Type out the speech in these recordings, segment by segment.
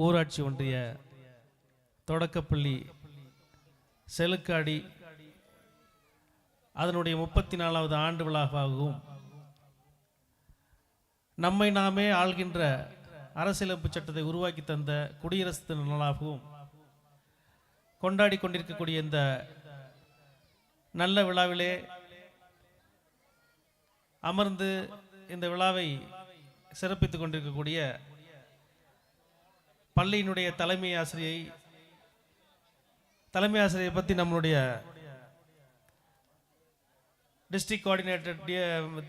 ஊராட்சி ஒன்றிய தொடக்கப்பள்ளி செலுக்காடி அதனுடைய 34வது ஆண்டு விழாவாகவும் நம்மை நாமே ஆள்கின்ற அரசியலமைப்பு சட்டத்தை உருவாக்கி தந்த குடியரசு தின நாளாகவும் கொண்டாடி கொண்டிருக்கக்கூடிய இந்த நல்ல விழாவிலே அமர்ந்து இந்த விழாவை சிறப்பித்துக் கொண்டிருக்கக்கூடிய பள்ளியினுடைய தலைமை ஆசிரியை பற்றி நம்மளுடைய டிஸ்ட்ரிக்ட் கோஆர்டினேட்டர்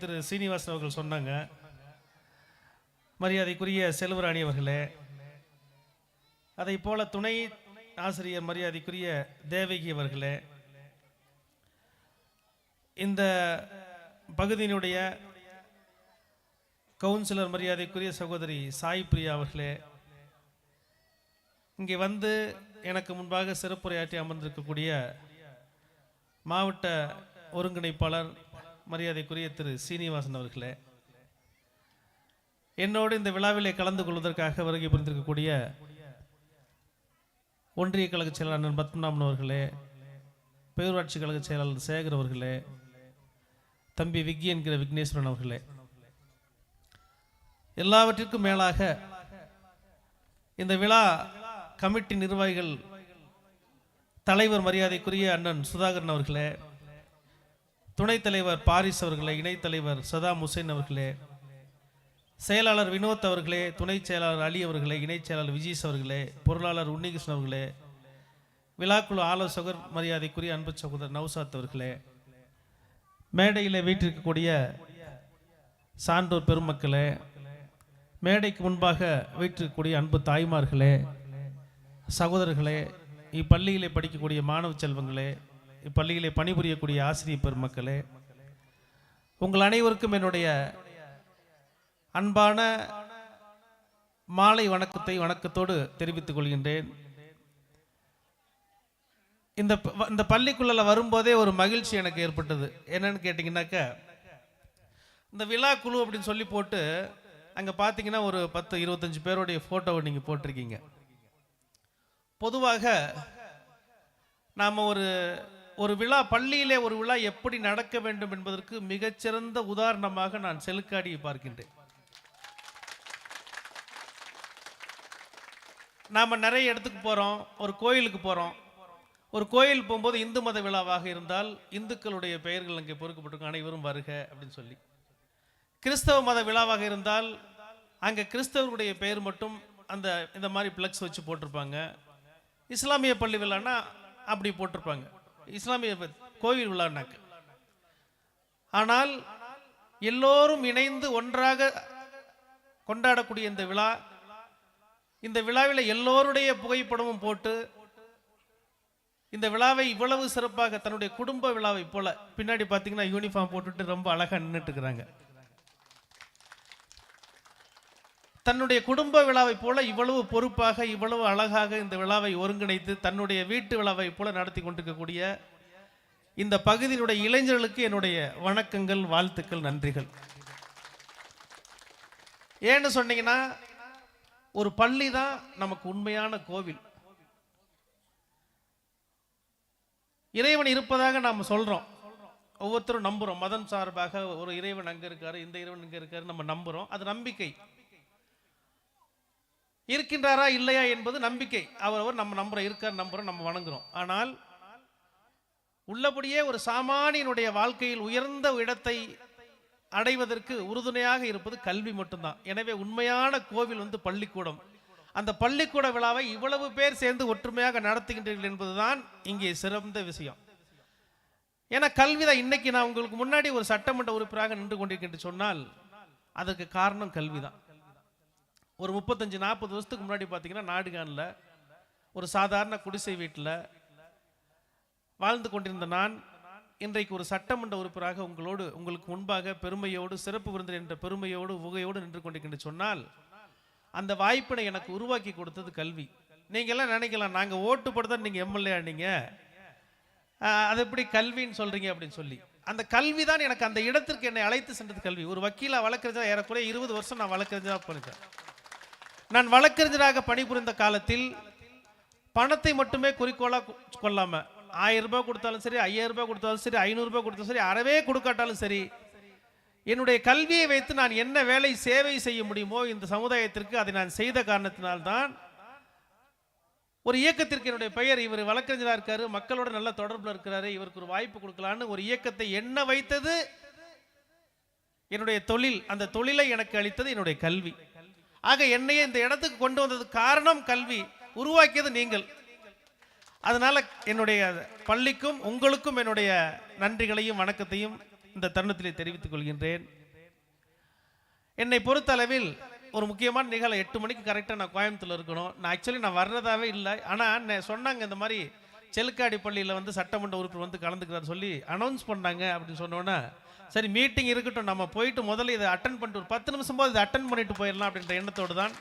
திரு சீனிவாசன் அவர்கள் சொன்னாங்க. மரியாதைக்குரிய செல்வராணி அவர்களே, அதை போல துணை ஆசிரியர் மரியாதைக்குரிய தேவகி அவர்களே, இந்த பகுதியினுடைய கவுன்சிலர் மரியாதைக்குரிய சகோதரி சாய் பிரியா அவர்களே, இங்கே வந்து எனக்கு முன்பாக சிறப்புரையாற்றி அமர்ந்திருக்கக்கூடிய மாவட்ட ஒருங்கிணைப்பாளர் மரியாதைக்குரிய திரு சீனிவாசன் அவர்களே, என்னோடு இந்த விழாவிலே கலந்து கொள்வதற்காக வருகை புரிந்திருக்கக்கூடிய ஒன்றிய கழக செயலாளர் அண்ணன் பத்மநாபன் அவர்களே, பேரூராட்சி கழக செயலாளர் சேகர் அவர்களே, தம்பி விக்கி என்கிற விக்னேஸ்வரன் அவர்களே, எல்லாவற்றிற்கும் மேலாக இந்த விழா கமிட்டி நிர்வாகிகள் தலைவர் மரியாதைக்குரிய அண்ணன் சுதாகரன் அவர்களே, துணைத் தலைவர் பாரிஸ் அவர்களே, இணைத் தலைவர் சதாம் ஹுசைன் அவர்களே, செயலாளர் வினோத் அவர்களே, துணை செயலாளர் அலி அவர்களே, இணைச் செயலாளர் விஜீஸ் அவர்களே, பொருளாளர் உன்னிகிருஷ்ணன் அவர்களே, விழாக்குழு ஆலோசகர் மரியாதைக்குரிய அன்பு சகோதரர் நௌசாத் அவர்களே, மேடையில் வீட்டிருக்கக்கூடிய சான்றோர் பெருமக்களே, மேடைக்கு முன்பாக வீட்டிருக்கக்கூடிய அன்பு தாய்மார்களே, சகோதரர்களே, இப்பள்ளியிலே படிக்கக்கூடிய மாணவ செல்வங்களே, இப்பள்ளியிலே பணிபுரியக்கூடிய ஆசிரியர் பெருமக்களே, உங்கள் அனைவருக்கும் என்னுடைய அன்பான மாலை வணக்கத்தோடு தெரிவித்துக் கொள்கின்றேன். இந்த பள்ளிக்குள்ள வரும்போதே ஒரு மகிழ்ச்சி எனக்கு ஏற்பட்டது. என்னன்னு கேட்டிங்கன்னாக்க, இந்த விழா குழு அப்படின்னு சொல்லி போட்டு அங்கே பார்த்தீங்கன்னா ஒரு 10-25 பேருடைய ஃபோட்டோவை நீங்கள் போட்டிருக்கீங்க. பொதுவாக நாம் ஒரு விழா, பள்ளியிலே ஒரு விழா எப்படி நடக்க வேண்டும் என்பதற்கு மிகச்சிறந்த உதாரணமாக நான் செலுக்காடியை பார்க்கின்றேன். நாம் நிறைய இடத்துக்கு போகிறோம், ஒரு கோயிலுக்கு போகிறோம். ஒரு கோயில் போகும்போது இந்து மத விழாவாக இருந்தால் இந்துக்களுடைய பெயர்கள் அங்கே பொறுக்கப்பட்டிருக்கும், அனைவரும் வருக அப்படின்னு சொல்லி. கிறிஸ்தவ மத விழாவாக இருந்தால் அங்கே கிறிஸ்தவருடைய பெயர் மட்டும் இந்த மாதிரி பிளக்ஸ் வச்சு போட்டிருப்பாங்க. இஸ்லாமிய பள்ளி விழான்னா அப்படி போட்டிருப்பாங்க, இஸ்லாமிய கோவில் விழான்னாக்க. ஆனால் எல்லோரும் இணைந்து ஒன்றாக கொண்டாடக்கூடிய இந்த விழாவில் எல்லோருடைய புகைப்படமும் போட்டு இந்த விழாவை இவ்வளவு சிறப்பாக தன்னுடைய குடும்ப விழாவை போல, பின்னாடி பார்த்தீங்கன்னா யூனிஃபார்ம் போட்டுட்டு ரொம்ப அழகா நின்றுட்டு இருக்கிறாங்க. தன்னுடைய குடும்ப விழாவை போல இவ்வளவு பொறுப்பாக, இவ்வளவு அழகாக இந்த விழாவை ஒருங்கிணைத்து தன்னுடைய வீட்டு விழாவை போல நடத்தி கொண்டிருக்கக்கூடிய இந்த பகுதியினுடைய இளைஞர்களுக்கு என்னுடைய வணக்கங்கள், வாழ்த்துக்கள், நன்றிகள். ஏன்னு சொன்னீங்கன்னா, ஒரு பள்ளி தான் நமக்கு உண்மையான கோவில். இறைவன் இருப்பதாக நாம் சொல்றோம், ஒவ்வொருத்தரும் நம்புறோம். மதம் சார்பாக ஒரு இறைவன் அங்க இருக்காரு, இந்த இறைவன் இங்க இருக்காரு, நம்ம நம்புறோம். அது நம்பிக்கை. இருக்கின்றாரா இல்லையா என்பது நம்பிக்கை. அவர் நம்ம நம்புறோம், இருக்கார் நம்புறோம், நம்ம வணங்குறோம். ஆனால் உள்ளபடியே ஒரு சாமானியனுடைய வாழ்க்கையில் உயர்ந்த இடத்தை அடைவதற்கு உறுதுணையாக இருப்பது கல்வி மட்டும்தான். எனவே உண்மையான கோவில் பள்ளிக்கூடம். அந்த பள்ளிக்கூட விழாவை இவ்வளவு பேர் சேர்ந்து ஒற்றுமையாக நடத்துகின்றீர்கள் என்பதுதான் இங்கே சிறந்த விஷயம். ஏன்னா கல்விதான். இன்னைக்கு நான் உங்களுக்கு முன்னாடி ஒரு சட்டமன்ற உறுப்பினராக நின்று கொண்டிருக்கின்ற சொன்னால் அதற்கு காரணம் கல்விதான். ஒரு 35-40 வருஷத்துக்கு முன்னாடி பார்த்தீங்கன்னா நாடுகானில் ஒரு சாதாரண குடிசை வீட்டில் வாழ்ந்து கொண்டிருந்த நான் இன்றைக்கு ஒரு சட்டமன்ற உறுப்பினராக உங்களுக்கு முன்பாக பெருமையோடு, சிறப்பு விருந்தினர் என்ற பெருமையோடு, உகையோடு நின்று கொண்டிருக்கின்ற சொன்னால் அந்த வாய்ப்பினை எனக்கு உருவாக்கி கொடுத்தது கல்வி. நீங்க எல்லாம் நினைக்கலாம், நாங்க ஓட்டு போட்டு தான் நீங்க எம்எல்ஏ ஆனீங்க, அது எப்படி கல்வின்னு சொல்றீங்க அப்படின்னு சொல்லி. அந்த கல்வி தான் எனக்கு அந்த இடத்திற்கு என்னை அழைத்து சென்றது கல்வி. ஒரு வக்கீலா வழக்கறிஞரா ஏறக்குறைய 20 வருஷம் நான் வழக்கறிஞரா பண்ணிட்டேன். நான் வழக்கறிஞராக பணிபுரிந்த காலத்தில் பணத்தை மட்டுமே குறிக்கோளாக கொள்ளாம 1000 ரூபாய் கொடுத்தாலும் சரி, 5000 ரூபாய் கொடுத்தாலும் சரி, 500 ரூபாய் கொடுத்தாலும் சரி, அறவே கொடுக்காட்டாலும் சரி, என்னுடைய கல்வியை வைத்து நான் என்ன வேலை சேவை செய்ய முடியுமோ இந்த சமுதாயத்திற்கு அதை நான் செய்த காரணத்தினால்தான் ஒரு இயக்கத்திற்கு என்னுடைய பெயர், இவர் வழக்கறிஞராக இருக்காரு, மக்களோட நல்ல தொடர்பில் இருக்கிறாரு, இவருக்கு ஒரு வாய்ப்பு கொடுக்கலான்னு ஒரு இயக்கத்தை என்ன வைத்தது என்னுடைய தொழில். அந்த தொழிலை எனக்கு அளித்தது என்னுடைய கல்வி. ஆக என்னையே இந்த இடத்துக்கு கொண்டு வந்தது காரணம் கல்வி, உருவாக்கியது நீங்கள். அதனால என்னுடைய பள்ளிக்கும் உங்களுக்கும் என்னுடைய நன்றிகளையும் வணக்கத்தையும் இந்த தருணத்திலே தெரிவித்துக் கொள்கின்றேன். என்னை பொறுத்தளவில் ஒரு முக்கியமான நிகழ்வு 8 மணிக்கு கரெக்டாக நான் கோயம்புத்தூர்ல இருக்கணும். நான் ஆக்சுவலி நான் வர்றதாவே இல்லை. ஆனால் சொன்னாங்க இந்த மாதிரி செலுக்காடி பள்ளியில் வந்து சட்டமன்ற உறுப்பினர் வந்து கலந்துக்கிறார் சொல்லி அனௌன்ஸ் பண்ணாங்க அப்படின்னு சொன்னோன்னா, சரி மீட்டிங் இருக்கட்டும், நம்ம போயிட்டு முதல்ல இதை அட்டன் பண்ணிட்டு ஒரு 10 நிமிஷம் போது இதை அட்டன் பண்ணிட்டு போயிடலாம் அப்படின்ற எண்ணத்தோடு தான்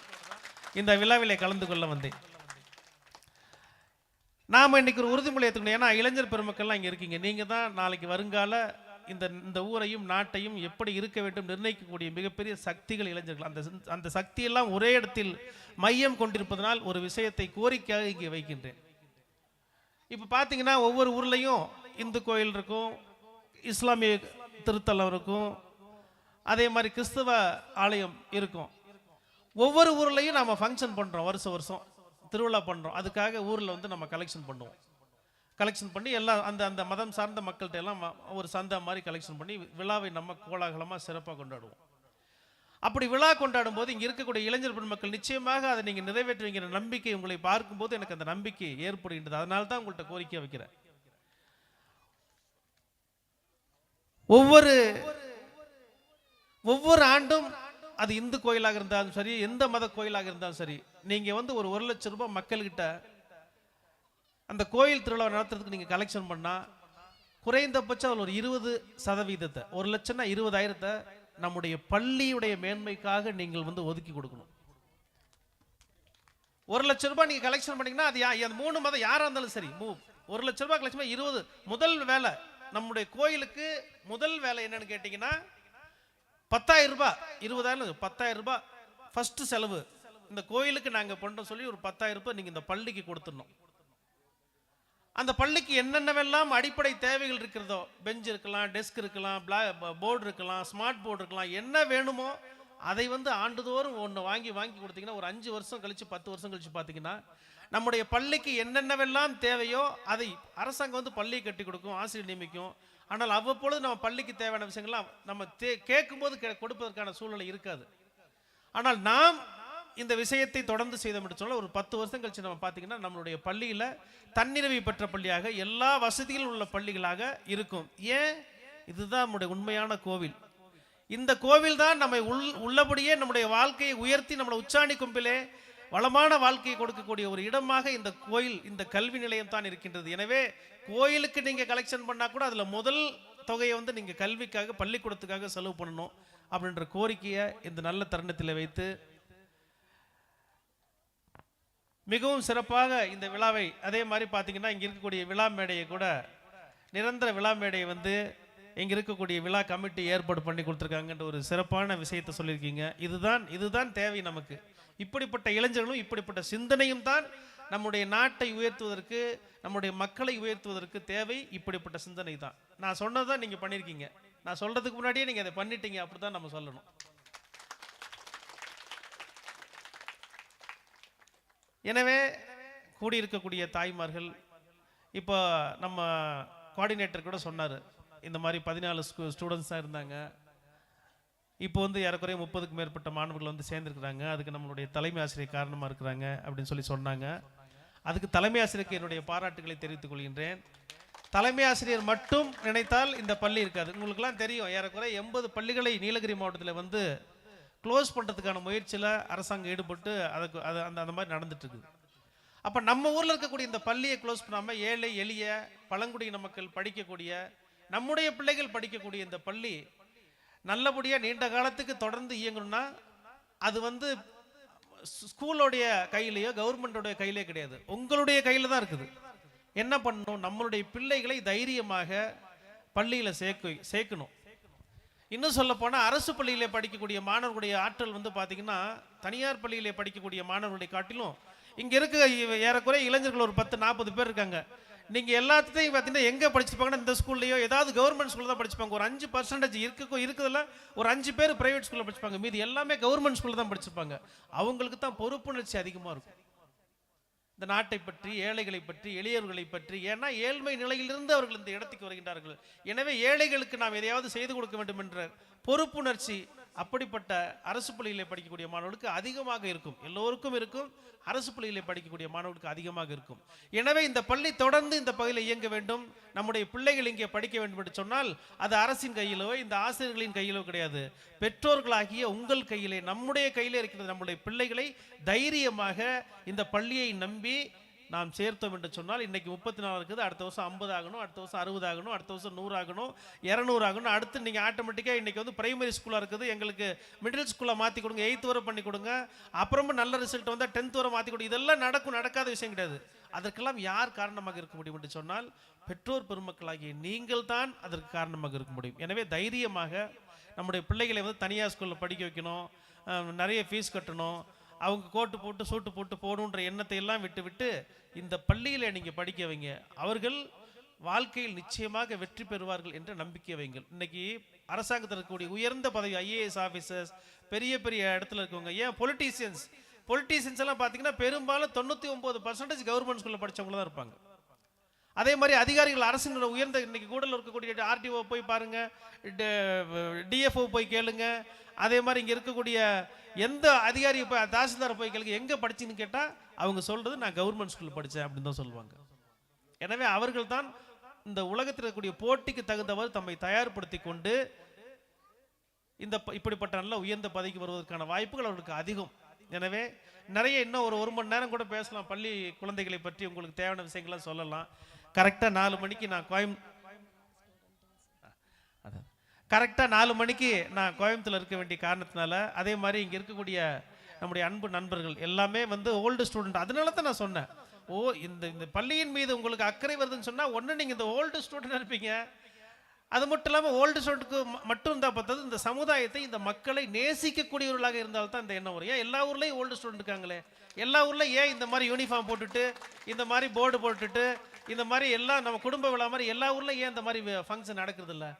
இந்த விழாவிலே கலந்து கொள்ள வந்தேன். நாம் இன்னைக்கு ஒரு உறுதிமொழி ஏற்றுக்கணும். ஏன்னா இளைஞர் பெருமக்கள்லாம் இங்கே இருக்கீங்க. நீங்கள் தான் நாளைக்கு வருங்கால இந்த ஊரையும் நாட்டையும் எப்படி இருக்க வேண்டும் நிர்ணயிக்கக்கூடிய மிகப்பெரிய சக்திகள் இளைஞர்கள். அந்த சக்தியெல்லாம் ஒரே இடத்தில் மையம் கொண்டிருப்பதனால் ஒரு விஷயத்தை கோரிக்கையாக இங்கே வைக்கின்றேன். இப்போ பார்த்தீங்கன்னா ஒவ்வொரு ஊர்லேயும் இந்து கோயில் இருக்கும், இஸ்லாமிய திருத்தலம் இருக்கும், அதே மாதிரி கிறிஸ்தவ ஆலயம் இருக்கும். ஒவ்வொரு ஊர்லேயும் நம்ம ஃபங்க்ஷன் பண்ணுறோம், வருஷம் திருவிழா பண்ணுறோம். அதுக்காக ஊரில் வந்து நம்ம கலெக்ஷன் பண்ணுவோம். கலெக்ஷன் பண்ணி எல்லாம் அந்த மதம் சார்ந்த மக்கள்கிட்ட எல்லாம் ஒரு சந்தா மாதிரி கலெக்ஷன் பண்ணி விழாவை நம்ம கோலாகலமாக சிறப்பாக கொண்டாடுவோம். அப்படி விழா கொண்டாடும் போது இங்கே இருக்கக்கூடிய இளைஞர் பெண்மக்கள் நிச்சயமாக அதை நீங்கள் நிறைவேற்றுவீங்கிற நம்பிக்கை உங்களை பார்க்கும்போது எனக்கு அந்த நம்பிக்கை ஏற்படுகின்றது. அதனால தான் உங்கள்கிட்ட கோரிக்கை வைக்கிறேன். ஒவ்வொரு ஆண்டும் அது இந்து கோயிலாக இருந்தாலும் சரி, எந்த மத கோயிலாக இருந்தாலும் சரி, நீங்கள் வந்து ஒரு 1 லட்சம் ரூபாய் மக்கள்கிட்ட அந்த கோயில் திருவிழா நடத்துறதுக்கு நீங்கள் கலெக்ஷன் பண்ணால் குறைந்தபட்சம் அதில் ஒரு 20%, 1 லட்சம்னா 20,000 நம்முடைய பள்ளியுடைய மேன்மைக்காக நீங்கள் வந்து ஒதுக்கி கொடுக்கணும். 1 லட்சம் ரூபாய் நீங்கள் கலெக்ஷன் பண்ணீங்கன்னா அது 3 மதம் யாராக இருந்தாலும் சரி, 1 லட்சம் ரூபாய் கலெக்ஷன் 20. முதல் வேலை நம்முடைய கோயிலுக்கு முதல் வேலை என்னன்னு கேட்டீங்கன்னா 10,000 ரூபாய், 20,000 10,000 ரூபாய் ஃபர்ஸ்ட் செலவு இந்த கோயிலுக்கு நாங்கள் பண்ணுறோம் சொல்லி ஒரு 10,000 ரூபாய் நீங்கள் இந்த பள்ளிக்கு கொடுத்துடணும். அந்த பள்ளிக்கு என்னென்னவெல்லாம் அடிப்படை தேவைகள் இருக்கிறதோ, பெஞ்ச் இருக்கலாம், டெஸ்க் இருக்கலாம், போர்டு இருக்கலாம், ஸ்மார்ட் போர்டு இருக்கலாம், என்ன வேணுமோ அதை வந்து ஆண்டுதோறும் ஒன்று வாங்கி கொடுத்தீங்கன்னா ஒரு 5 வருஷம் கழிச்சு 10 வருஷம் கழிச்சு பார்த்தீங்கன்னா நம்முடைய பள்ளிக்கு என்னென்னவெல்லாம் தேவையோ அதை அரசாங்கம் வந்து பள்ளியை கட்டி கொடுக்கும், ஆசிரியர் நியமிக்கும். ஆனால் அவ்வப்பொழுது நம்ம பள்ளிக்கு தேவையான விஷயங்கள்லாம் நம்ம கேட்கும்போது கொடுப்பதற்கான சூழ்நிலை இருக்காது. ஆனால் நாம் இந்த விஷயத்தை தொடர்ந்து செய்தோம் என்று சொன்னால் ஒரு 10 வருஷம் கழிச்சு நம்ம பார்த்தீங்கன்னா நம்மளுடைய பள்ளியில் தன்னிறைவு பெற்ற பள்ளியாக எல்லா வசதிகளும் உள்ள பள்ளிகளாக இருக்கும். ஏன்? இதுதான் நம்முடைய உண்மையான கோவில். இந்த கோவில் தான் நம்மை உள்ளபடியே நம்முடைய வாழ்க்கையை உயர்த்தி நம்மளை உச்சாணி கொம்பிலே வளமான வாழ்க்கையை கொடுக்கக்கூடிய ஒரு இடமாக இந்த கோயில், இந்த கல்வி நிலையம் தான் இருக்கின்றது. எனவே கோயிலுக்கு நீங்கள் கலெக்ஷன் பண்ணால் கூட அதில் முதல் தொகையை வந்து நீங்கள் கல்விக்காக பள்ளிக்கூடத்துக்காக செலவு பண்ணணும் அப்படின்ற கோரிக்கையை இந்த நல்ல தருணத்தில் வைத்து மிகவும் சிறப்பாக இந்த விழாவை, அதே மாதிரி பார்த்தீங்கன்னா இங்கே இருக்கக்கூடிய விழா மேடையை கூட நிரந்தர விழா மேடையை வந்து இங்கே இருக்கக்கூடிய விழா கமிட்டி ஏற்பாடு பண்ணி கொடுத்துருக்காங்கன்ற ஒரு சிறப்பான விஷயத்தை சொல்லியிருக்கீங்க. இதுதான் தேவை நமக்கு. இப்படிப்பட்ட இளைஞர்களும் இப்படிப்பட்ட சிந்தனையும் தான் நம்முடைய நாட்டை உயர்த்துவதற்கு, நம்முடைய மக்களை உயர்த்துவதற்கு தேவை. இப்படிப்பட்ட சிந்தனை தான். நான் சொன்னதான் நீங்கள் பண்ணியிருக்கீங்க. நான் சொல்றதுக்கு முன்னாடியே நீங்கள் அதை பண்ணிட்டீங்க, அப்படி தான் நம்ம சொல்லணும். எனவே கூடியிருக்கக்கூடிய தாய்மார்கள், இப்போ நம்ம கோஆர்டினேட்டர் கூட சொன்னார், இந்த மாதிரி 14 ஸ்டூடெண்ட்ஸ் தான் இருந்தாங்க. இப்போ வந்து ஏறக்குறைய 30க்கும் மேற்பட்ட மாணவர்கள் வந்து சேர்ந்துருக்குறாங்க. அதுக்கு நம்மளுடைய தலைமை ஆசிரியர் காரணமாக இருக்கிறாங்க அப்படின்னு சொல்லி சொன்னாங்க. அதுக்கு தலைமை ஆசிரியருக்கு என்னுடைய பாராட்டுகளை தெரிவித்துக் கொள்கின்றேன். தலைமை ஆசிரியர் மட்டும் நினைத்தால் இந்த பள்ளி இருக்காது. உங்களுக்குலாம் தெரியும், ஏறக்குறைய 80 பள்ளிகளை நீலகிரி மாவட்டத்தில் வந்து க்ளோஸ் பண்ணுறதுக்கான முயற்சியில் அரசாங்கம் ஈடுபட்டு அந்த மாதிரி நடந்துட்டு இருக்குது. அப்போ நம்ம ஊரில் இருக்கக்கூடிய இந்த பள்ளியை க்ளோஸ் பண்ணாமல் ஏழை எளிய பழங்குடியின மக்கள் படிக்கக்கூடிய, நம்முடைய பிள்ளைகள் படிக்கக்கூடிய இந்த பள்ளி நல்லபடியாக நீண்ட காலத்துக்கு தொடர்ந்து இயங்கணும்னா அது வந்து ஸ்கூலோடைய கையிலையோ கவர்மெண்டோடைய கையிலே கிடையாது, உங்களுடைய கையில் தான் இருக்குது. என்ன பண்ணணும்? நம்மளுடைய பிள்ளைகளை தைரியமாக பள்ளியில் சேர்க்கணும். இன்னும் சொல்ல போனால் அரசு பள்ளியிலே படிக்கக்கூடிய மாணவர்களுடைய ஆற்றல் வந்து பார்த்தீங்கன்னா தனியார் பள்ளியிலே படிக்கக்கூடிய மாணவர்களுடைய காட்டிலும் இங்கே இருக்க ஏறக்குறைய இளைஞர்கள் ஒரு 10-40 பேர் இருக்காங்க. நீங்கள் எல்லாத்தையும் பார்த்தீங்கன்னா எங்கே படிச்சிருப்பாங்கன்னா இந்த ஸ்கூல்லையோ ஏதாவது கவர்மெண்ட் ஸ்கூலில் தான் படிச்சிருப்பாங்க. ஒரு 5% இருக்குதுல ஒரு 5 பேர் பிரைவேட் ஸ்கூலில் படிச்சிருப்பாங்க. மீது எல்லாமே கவர்மெண்ட் ஸ்கூலில் தான் படிச்சிருப்பாங்க. அவங்களுக்கு தான் பொறுப்புணர்ச்சி அதிகமாக இருக்கும். இந்த நாட்டை பற்றி, ஏழைகளை பற்றி, எளியவர்களை பற்றி. ஏன்னா ஏழ்மை நிலையிலிருந்து அவர்கள் இந்த இடத்துக்கு வருகின்றார்கள். எனவே ஏழைகளுக்கு நாம் எதையாவது செய்து கொடுக்க வேண்டும் என்ற பொறுப்புணர்ச்சி அப்படிப்பட்ட அரசு பள்ளியிலே படிக்கக்கூடிய மாணவர்களுக்கு அதிகமாக இருக்கும். எல்லோருக்கும் இருக்கும், அரசு பள்ளியிலே படிக்கக்கூடிய மாணவர்களுக்கு அதிகமாக இருக்கும். எனவே இந்த பள்ளி தொடர்ந்து இந்த பகுதியில் இயங்க வேண்டும், நம்முடைய பிள்ளைகள் இங்கே படிக்க வேண்டும் என்று சொன்னால் அது அரசின் கையிலோ இந்த ஆசிரியர்களின் கையிலோ கிடையாது. பெற்றோர்களாகிய உங்கள் கையிலே, நம்முடைய கையிலே இருக்கிறது. நம்முடைய பிள்ளைகளை தைரியமாக இந்த பள்ளியை நம்பி நாம் சேர்த்தோம் என்று சொன்னால் இன்னைக்கு 34 இருக்குது, அடுத்த வருஷம் 50 ஆகணும், அடுத்த வருஷம் 60 ஆகணும், அடுத்த வருஷம் 100 ஆகணும், 200 ஆகணும். அடுத்து நீங்கள் ஆட்டோமேட்டிக்காக இன்னைக்கு வந்து பிரைமரி ஸ்கூலாக இருக்குது, எங்களுக்கு மிடில் ஸ்கூலில் மாற்றி கொடுங்க, 8th வரை பண்ணி கொடுங்க, அப்புறமும் நல்ல ரிசல்ட் வந்தால் 10th வரை மாற்றி கொடுங்க. இதெல்லாம் நடக்காத விஷயம் கிடையாது. அதற்கெல்லாம் யார் காரணமாக இருக்க முடியும் என்று சொன்னால் பெற்றோர் பெருமக்களாகிய நீங்கள் தான் அதற்கு காரணமாக இருக்க முடியும். எனவே தைரியமாக நம்முடைய பிள்ளைகளை வந்து தனியார் ஸ்கூலில் படிக்க வைக்கணும், நிறைய ஃபீஸ் கட்டணும், அவங்க கோட்டு போட்டு சூட்டு போட்டு போகணுன்ற எண்ணத்தை எல்லாம் விட்டு இந்த பள்ளியில் நீங்கள் படிக்க வைங்க. அவர்கள் வாழ்க்கையில் நிச்சயமாக வெற்றி பெறுவார்கள் என்ற நம்பிக்கை வைங்கள். இன்னைக்கு அரசாங்கத்தில் இருக்கக்கூடிய உயர்ந்த பதவி IAS ஆஃபீஸர்ஸ், பெரிய பெரிய இடத்துல இருக்கவங்க, ஏன் பொலிட்டீஷியன்ஸ் எல்லாம் பார்த்தீங்கன்னா பெரும்பாலும் 99% கவர்மெண்ட் ஸ்கூலில் படித்தவங்கள தான் இருப்பாங்க. அதே மாதிரி அதிகாரிகள் அரசின் உயர்ந்த இன்னைக்கு கூடல இருக்கக்கூடிய RTO போய் பாருங்க, DFO போய் கேளுங்க. அதே மாதிரி இங்கே இருக்கக்கூடிய எந்த அதிகாரி போய் தாசில்தார் போய் கேளுங்க, எங்கே படிச்சின்னு கேட்டால் அவங்க சொல்றது நான் கவர்மெண்ட் ஸ்கூலில் படித்தேன் அப்படின்னு தான் சொல்லுவாங்க. எனவே அவர்கள் தான் இந்த உலகத்தில் இருக்கக்கூடிய போட்டிக்கு தகுந்தவர் தம்மை தயார்படுத்தி கொண்டு இந்த இப்படிப்பட்ட நல்ல உயர்ந்த பதவிக்கு வருவதற்கான வாய்ப்புகள் அவர்களுக்கு அதிகம். எனவே நிறைய இன்னும் ஒரு மணி நேரம் கூட பேசலாம். பள்ளி குழந்தைகளை பற்றி உங்களுக்கு தேவையான விஷயங்கள்லாம் சொல்லலாம். கரெக்டாக 4 மணிக்கு நான் கோயம்புத்தூர்ல இருக்க வேண்டிய காரணத்தினால, அதே மாதிரி இங்கே இருக்கக்கூடிய நம்முடைய அன்பு நண்பர்கள் எல்லாமே வந்து ஓல்டு ஸ்டூடெண்ட். அதனால தான் நான் சொன்னேன், இந்த பள்ளியின் மீது உங்களுக்கு அக்கறை வருதுன்னு சொன்னால் ஒன்று நீங்கள் இந்த ஓல்டு ஸ்டூடெண்ட் இருப்பீங்க. அது மட்டும் இல்லாமல் ஓல்டு ஸ்டூடெண்ட்டுக்கு மட்டும் இருந்தால் பார்த்தது, இந்த சமுதாயத்தை இந்த மக்களை நேசிக்கக்கூடியவர்களாக இருந்தால்தான் இந்த எண்ணம் வரும். ஏன் எல்லா ஊர்லேயும் ஓல்டு ஸ்டூடெண்ட் இருக்காங்களே, எல்லா ஊர்லேயும் ஏன் இந்த மாதிரி யூனிஃபார்ம் போட்டுட்டு, இந்த மாதிரி போர்டு போட்டுட்டு, இந்த மாதிரி எல்லாம் நம்ம குடும்ப விழா மாதிரி எல்லா ஊர்லேயும் ஏன் இந்த மாதிரி ஃபங்க்ஷன் நடக்கிறது இல்லை?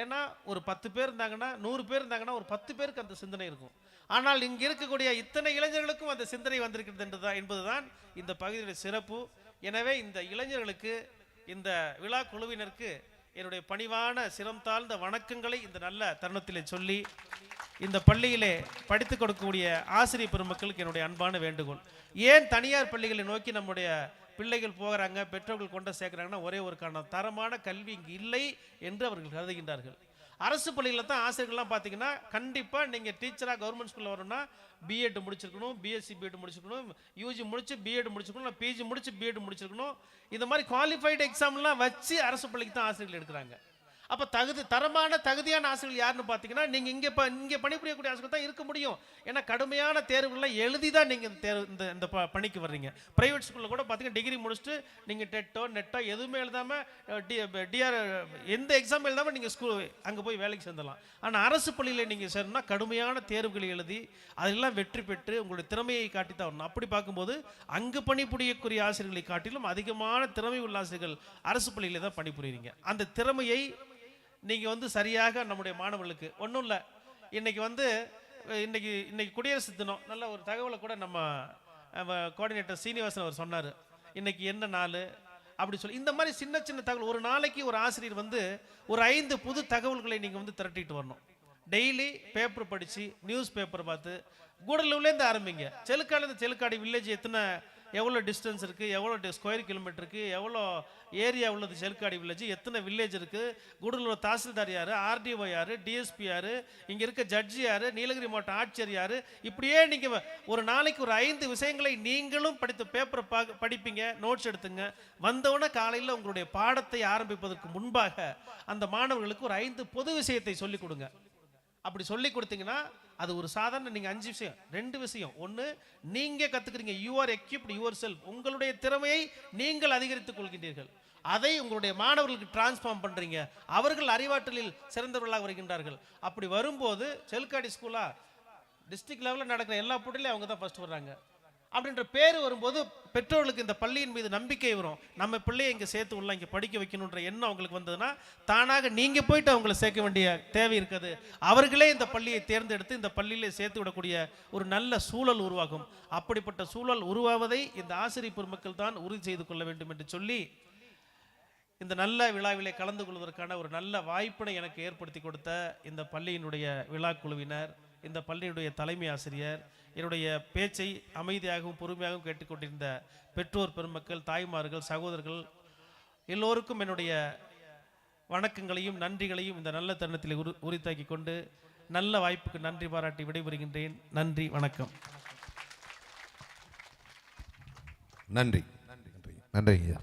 ஏன்னா ஒரு 10 பேர் இருந்தாங்கன்னா, 100 பேர் இருந்தாங்கன்னா ஒரு 10 பேருக்கு அந்த சிந்தனை இருக்கும். ஆனால் இங்கே இருக்கக்கூடிய இத்தனை இளைஞர்களுக்கும் அந்த சிந்தனை வந்திருக்கிறது என்பதுதான் இந்த பகுதியுடைய சிறப்பு. எனவே இந்த இளைஞர்களுக்கு, இந்த விழா குழுவினருக்கு என்னுடைய பணிவான சிரம் தாழ்ந்த வணக்கங்களை இந்த நல்ல தருணத்திலே சொல்லி, இந்த பள்ளியிலே படித்துக் கொடுக்கக்கூடிய ஆசிரியர் பெருமக்களுக்கு என்னுடைய அன்பான வேண்டுகோள். ஏன் தனியார் பள்ளிகளை நோக்கி நம்முடைய பிள்ளைகள் போகிறாங்க, பெற்றோர்கள் கொண்டு சேர்க்கிறாங்கன்னா ஒரே ஒரு காரணம், தரமான கல்வி இங்கு இல்லை என்று அவர்கள் கருதுகின்றார்கள். அரசு பள்ளியில் தான் ஆசிரியர்கள்லாம் பார்த்தீங்கன்னா கண்டிப்பாக நீங்கள் டீச்சராக கவர்மெண்ட் ஸ்கூலில் வரணும்னா B.Ed முடிச்சிருக்கணும், BSc B.Ed முடிச்சிருக்கணும், UG முடிச்சு B.Ed முடிச்சிருக்கணும், PG முடிச்சு B.Ed முடிச்சிருக்கணும். இந்த மாதிரி குவாலிஃபைடு எக்ஸாம்லாம் வச்சு அரசு பள்ளிக்கு தான் ஆசிரியர்கள் எடுக்கிறாங்க. அப்போ தகுதியான ஆசிரியர்கள் யாருன்னு பார்த்தீங்கன்னா நீங்கள் இங்கே பணிபுரியக்கூடிய ஆசிரியர்கள் தான் இருக்க முடியும். ஏன்னா கடுமையான தேர்வுகள்லாம் எழுதி தான் நீங்கள் இந்த பணிக்கு வர்றீங்க. ப்ரைவேட் ஸ்கூலில் கூட பார்த்தீங்கன்னா டிகிரி முடிச்சுட்டு நீங்கள் டெட்டோ நெட்டோ எதுவுமே எழுதாமல் டிஆர் எந்த எக்ஸாம் எழுதாமல் நீங்கள் அங்கே போய் வேலைக்கு சேர்ந்தலாம். ஆனால் அரசு பள்ளியில் நீங்கள் சேரணும்னா கடுமையான தேர்வுகளை எழுதி அதெல்லாம் வெற்றி பெற்று உங்களுடைய திறமையை காட்டி தான் வரணும். அப்படி பார்க்கும்போது அங்கு பணிபுரியக்கூடிய ஆசிரியர்களை காட்டிலும் அதிகமான திறமை உள்ள ஆசிரியர்கள் அரசு பள்ளியில் தான் பணிபுரியுறீங்க. அந்த திறமையை நீங்கள் வந்து சரியாக நம்முடைய மாணவர்களுக்கு ஒன்றும் இல்லை. இன்னைக்கு குடியரசு தினம், நல்ல ஒரு தகவலை கூட நம்ம கோஆர்டினேட்டர் சீனிவாசன் அவர் சொன்னார். இன்னைக்கு என்ன நாள் அப்படி சொல்லி இந்த மாதிரி சின்ன சின்ன தகவல், ஒரு நாளைக்கு ஒரு ஆசிரியர் வந்து ஒரு 5 புது தகவல்களை நீங்கள் வந்து திரட்டிட்டு வரணும். டெய்லி பேப்பர் படித்து, நியூஸ் பேப்பர் பார்த்து, கூடலூர்லேருந்து ஆரம்பிங்க. செலுக்காடி வில்லேஜ் எவ்வளோ டிஸ்டன்ஸ் இருக்குது, எவ்வளோ ஸ்கொயர் கிலோமீட்டர் இருக்குது, எவ்வளோ ஏரியா உள்ளது செலுக்காடி வில்லேஜ், எத்தனை வில்லேஜ் இருக்குது, கூடலூர் தாசில்தார் யார், RDO யார், DSP யார், இங்கே இருக்க ஜட்ஜி யார், நீலகிரி மாவட்ட ஆட்சியர் யார், இப்படியே நீங்கள் ஒரு நாளைக்கு ஒரு 5 விஷயங்களை நீங்களும் பேப்பரை படிப்பீங்க, நோட்ஸ் எடுத்துங்க. வந்தவுடனே காலையில் உங்களுடைய பாடத்தை ஆரம்பிப்பதற்கு முன்பாக அந்த மாணவர்களுக்கு ஒரு 5 பொது விஷயத்தை சொல்லிக் கொடுங்க. அப்படி சொல்லி கொடுத்தீங்கன்னா அது ஒரு சாதாரண நீங்கள் 5 விஷயம் 2 விஷயம். ஒன்று, நீங்கள் கற்றுக்குறீங்க, you are equipped yourself, உங்களுடைய திறமையை நீங்கள் அதிகரித்துக் கொள்கின்றீர்கள். அதை உங்களுடைய மாணவர்களுக்கு டிரான்ஸ்ஃபார்ம் பண்ணுறீங்க, அவர்கள் அறிவாற்றலில் சிறந்தவர்களாக வருகின்றார்கள். அப்படி வரும்போது செல்காடி ஸ்கூலா டிஸ்ட்ரிக்ட் லெவலில் நடக்கிற எல்லா போட்டிலையும் அவங்க தான் ஃபர்ஸ்ட் வர்றாங்க அப்படின்ற பேர் வரும்போது பெற்றோர்களுக்கு இந்த பள்ளியின் மீது நம்பிக்கை வரும். நம்ம பிள்ளையை இங்கே சேர்த்து உள்ள இங்கே படிக்க வைக்கணுன்ற எண்ணம் அவங்களுக்கு வந்ததுன்னா தானாக நீங்கள் போயிட்டு அவங்களை சேர்க்க வேண்டிய தேவை இருக்காது. அவர்களே இந்த பள்ளியை தேர்ந்தெடுத்து இந்த பள்ளியிலே சேர்த்து விடக்கூடிய ஒரு நல்ல சூழல் உருவாகும். அப்படிப்பட்ட சூழல் உருவாவதை இந்த ஆசிரியர் பெருமக்கள் தான் உறுதி செய்து கொள்ள வேண்டும் என்று சொல்லி இந்த நல்ல விழாவிலே கலந்து கொள்வதற்கான ஒரு நல்ல வாய்ப்பினை எனக்கு ஏற்படுத்தி கொடுத்த இந்த பள்ளியினுடைய விழா குழுவினர், இந்த பள்ளியினுடைய தலைமை ஆசிரியர், என்னுடைய பேச்சை அமைதியாகவும் பொறுமையாகவும் கேட்டுக்கொண்டிருந்த பெற்றோர் பெருமக்கள், தாய்மார்கள், சகோதரர்கள் எல்லோருக்கும் என்னுடைய வணக்கங்களையும் நன்றிகளையும் இந்த நல்ல தருணத்தில் உரித்தாக்கி கொண்டு நல்ல வாய்ப்புக்கு நன்றி பாராட்டி விடைபெறுகின்றேன். நன்றி, வணக்கம். நன்றி நன்றி நன்றி ஐயா.